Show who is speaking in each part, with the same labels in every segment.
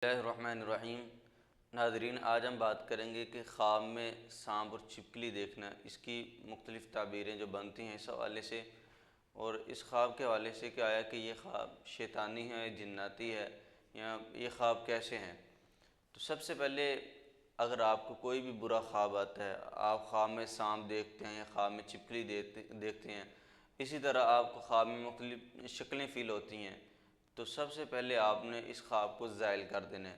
Speaker 1: اللہ الرحمن الرحیم۔ ناظرین، آج ہم بات کریں گے کہ خواب میں سانپ اور چھپکلی دیکھنا، اس کی مختلف تعبیریں جو بنتی ہیں اس حوالے سے، اور اس خواب کے حوالے سے کہ آیا کہ یہ خواب شیطانی ہے، جناتی ہے، یا یہ خواب کیسے ہیں۔ تو سب سے پہلے اگر آپ کو کوئی بھی برا خواب آتا ہے، آپ خواب میں سانپ دیکھتے ہیں یا خواب میں چھپکلی دیکھتے ہیں، اسی طرح آپ کو خواب میں مختلف شکلیں فیل ہوتی ہیں، تو سب سے پہلے آپ نے اس خواب کو زائل کر دینا ہے۔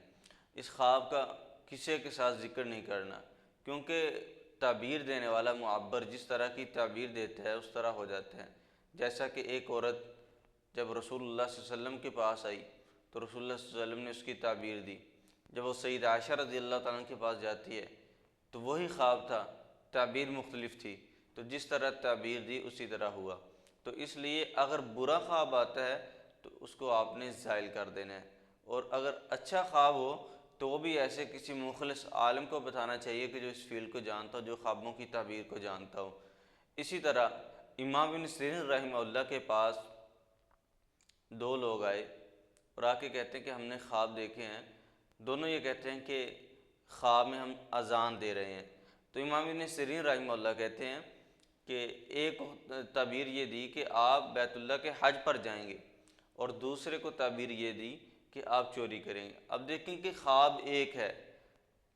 Speaker 1: اس خواب کا کسی کے ساتھ ذکر نہیں کرنا، کیونکہ تعبیر دینے والا معبر جس طرح کی تعبیر دیتا ہے اس طرح ہو جاتا ہے۔ جیسا کہ ایک عورت جب رسول اللہ صلی اللہ علیہ وسلم کے پاس آئی تو رسول اللہ صلی اللہ علیہ وسلم نے اس کی تعبیر دی۔ جب وہ سیدہ عائشہ رضی اللہ تعالیٰ عنہ کے پاس جاتی ہے تو وہی خواب تھا، تعبیر مختلف تھی، تو جس طرح تعبیر دی اسی طرح ہوا۔ تو اس لیے اگر برا خواب آتا ہے تو اس کو آپ نے زائل کر دینا ہے، اور اگر اچھا خواب ہو تو وہ بھی ایسے کسی مخلص عالم کو بتانا چاہیے کہ جو اس فیلڈ کو جانتا ہو، جو خوابوں کی تعبیر کو جانتا ہو۔ اسی طرح امام ابن سیرین رحمہ اللہ کے پاس دو لوگ آئے اور آ کے کہتے ہیں کہ ہم نے خواب دیکھے ہیں، دونوں یہ کہتے ہیں کہ خواب میں ہم اذان دے رہے ہیں۔ تو امام ابن سیرین رحمہ اللہ کہتے ہیں کہ ایک تعبیر یہ دی کہ آپ بیت اللہ کے حج پر جائیں گے، اور دوسرے کو تعبیر یہ دی کہ آپ چوری کریں گے۔ اب دیکھیں کہ خواب ایک ہے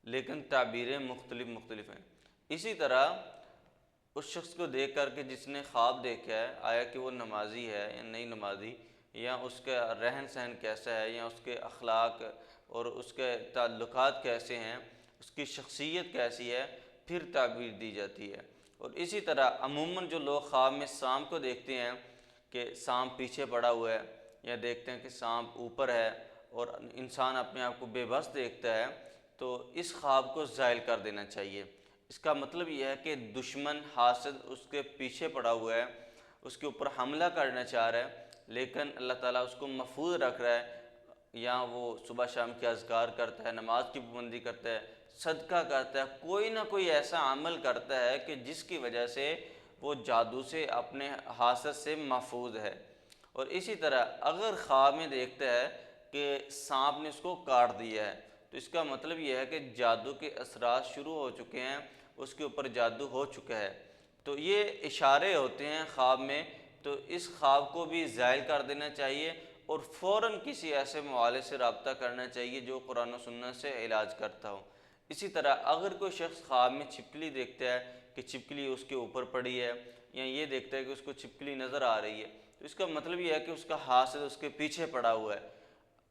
Speaker 1: لیکن تعبیریں مختلف ہیں۔ اسی طرح اس شخص کو دیکھ کر کے جس نے خواب دیکھا ہے، آیا کہ وہ نمازی ہے یا نہیں نمازی، یا اس کا رہن سہن کیسا ہے، یا اس کے اخلاق اور اس کے تعلقات کیسے ہیں، اس کی شخصیت کیسی ہے، پھر تعبیر دی جاتی ہے۔ اور اسی طرح عموماً جو لوگ خواب میں سانپ کو دیکھتے ہیں کہ سانپ پیچھے پڑا ہوا ہے، یا دیکھتے ہیں کہ سانپ اوپر ہے اور انسان اپنے آپ کو بے بس دیکھتا ہے، تو اس خواب کو زائل کر دینا چاہیے۔ اس کا مطلب یہ ہے کہ دشمن حاسد اس کے پیچھے پڑا ہوا ہے، اس کے اوپر حملہ کرنا چاہ رہا ہے، لیکن اللہ تعالیٰ اس کو محفوظ رکھ رہا ہے، یا وہ صبح شام کے اذکار کرتا ہے، نماز کی پابندی کرتا ہے، صدقہ کرتا ہے، کوئی نہ کوئی ایسا عمل کرتا ہے کہ جس کی وجہ سے وہ جادو سے، اپنے حاسد سے محفوظ ہے۔ اور اسی طرح اگر خواب میں دیکھتا ہے کہ سانپ نے اس کو کاٹ دیا ہے، تو اس کا مطلب یہ ہے کہ جادو کے اثرات شروع ہو چکے ہیں، اس کے اوپر جادو ہو چکا ہے۔ تو یہ اشارے ہوتے ہیں خواب میں، تو اس خواب کو بھی زائل کر دینا چاہیے، اور فوراً کسی ایسے معالج سے رابطہ کرنا چاہیے جو قرآن و سنت سے علاج کرتا ہو۔ اسی طرح اگر کوئی شخص خواب میں چھپکلی دیکھتا ہے کہ چھپکلی اس کے اوپر پڑی ہے، یا یہ دیکھتا ہے کہ اس کو چھپکلی نظر آ رہی ہے، تو اس کا مطلب یہ ہے کہ اس کا حاسد اس کے پیچھے پڑا ہوا ہے،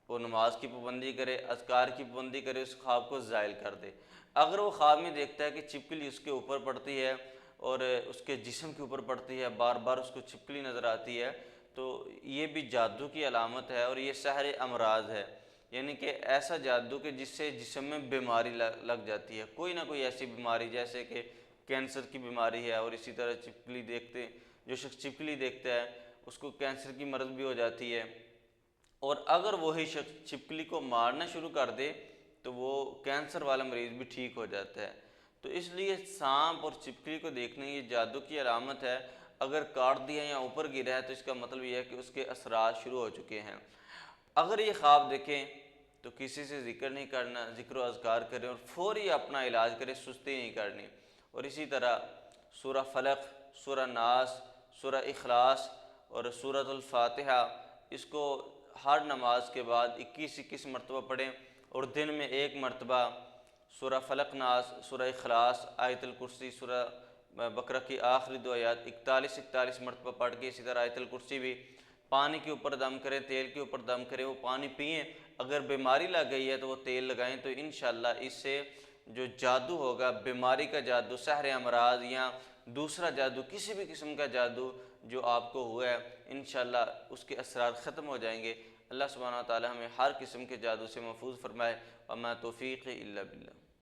Speaker 1: وہ نماز کی پابندی کرے، اذکار کی پابندی کرے، اس خواب کو زائل کر دے۔ اگر وہ خواب میں دیکھتا ہے کہ چھپکلی اس کے اوپر پڑتی ہے اور اس کے جسم کے اوپر پڑتی ہے، بار بار اس کو چھپکلی نظر آتی ہے، تو یہ بھی جادو کی علامت ہے، اور یہ سحر امراض ہے، یعنی کہ ایسا جادو کہ جس سے جسم میں بیماری لگ جاتی ہے، کوئی نہ کوئی ایسی بیماری، جیسے کہ کینسر کی بیماری ہے، اور اسی طرح جو شخص چھپکلی دیکھتا ہے اس کو کینسر کی مرض بھی ہو جاتی ہے۔ اور اگر وہی شخص چھپکلی کو مارنا شروع کر دے تو وہ کینسر والا مریض بھی ٹھیک ہو جاتا ہے۔ تو اس لیے سانپ اور چھپکلی کو دیکھنا یہ جادو کی علامت ہے۔ اگر کاٹ دیا یا اوپر گرا ہے تو اس کا مطلب یہ ہے کہ اس کے اثرات شروع ہو چکے ہیں۔ اگر یہ خواب دیکھیں تو کسی سے ذکر نہیں کرنا، ذکر و اذکار کریں اور فوری اپنا علاج کریں، سستی نہیں کرنی۔ اور اسی طرح سورہ فلق، سورہ ناس، سورہ اخلاص اور سورۃ الفاتحہ، اس کو ہر نماز کے بعد 21 مرتبہ پڑھیں، اور دن میں ایک مرتبہ سورہ فلق، ناس، سورہ اخلاص، آیت الکرسی، سورہ بقرہ کی آخری دو آیات 41 مرتبہ پڑھ کے، اسی طرح آیت الکرسی بھی پانی کے اوپر دم کریں، تیل کے اوپر دم کریں، وہ پانی پئیں۔ اگر بیماری لگ گئی ہے تو وہ تیل لگائیں، تو انشاءاللہ اس سے جو جادو ہوگا، بیماری کا جادو، سحر امراض یا دوسرا جادو، کسی بھی قسم کا جادو جو آپ کو ہوا ہے، انشاءاللہ اس کے اثرات ختم ہو جائیں گے۔ اللہ سبحانہ و تعالی ہمیں ہر قسم کے جادو سے محفوظ فرمائے، وما توفیقی الا باللہ۔